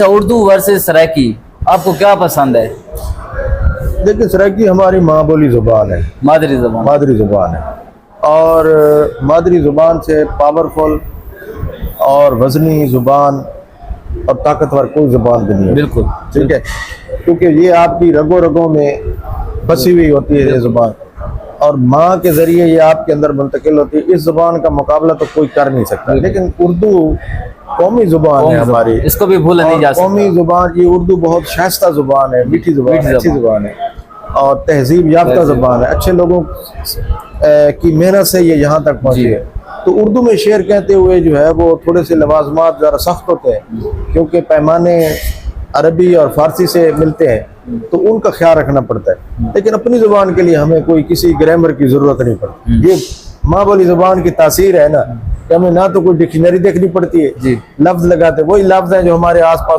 अच्छा, उर्दू वर्सेस सराइकी, आपको क्या पसंद है? देखिए, सराइकी हमारी माँ बोली ज़ुबान है, मादरी ज़बान। मादरी ज़ुबान है, और मादरी ज़ुबान से पावरफुल और वज़नी ज़ुबान और ताकतवर कोई ज़ुबान भी नहीं है। बिल्कुल, ठीक है, क्योंकि ये आपकी रगों रगों में बसी हुई होती है ये ज़ुबान, और माँ के ज़रिए ये आपके अंदर मुंतकिल होती है। इस ज़ुबान का मुकाबला तो कोई कर नहीं सकता। लेकिन उर्दू कौमी ज़ुबान है हमारी, इसको भी भूला नहीं जा सकता। कौमी ज़ुबान, ये उर्दू बहुत शाइस्ता ज़ुबान है, मीठी ज़ुबान है, अच्छी ज़ुबान है और तहजीब याफ्ता ज़ुबान है। अच्छे लोगों की मेहनत से ये यहाँ तक पहुँची है। तो उर्दू में शेर कहते हुए जो है वो थोड़े से लवाजमात ज़रा सख्त होते हैं, क्योंकि पैमाने अरबी और फारसी से मिलते हैं, तो उनका ख्याल रखना पड़ता है। लेकिन अपनी ज़ुबान के लिए हमें कोई किसी ग्रामर की ज़रूरत नहीं पड़ती। ये माँ बोली ज़ुबान की तासीर है ना, कि हमें ना तो कोई डिक्शनरी देखनी पड़ती है, लफ्ज़ लगाते वही लफ्ज़ हैं जो हमारे आस पास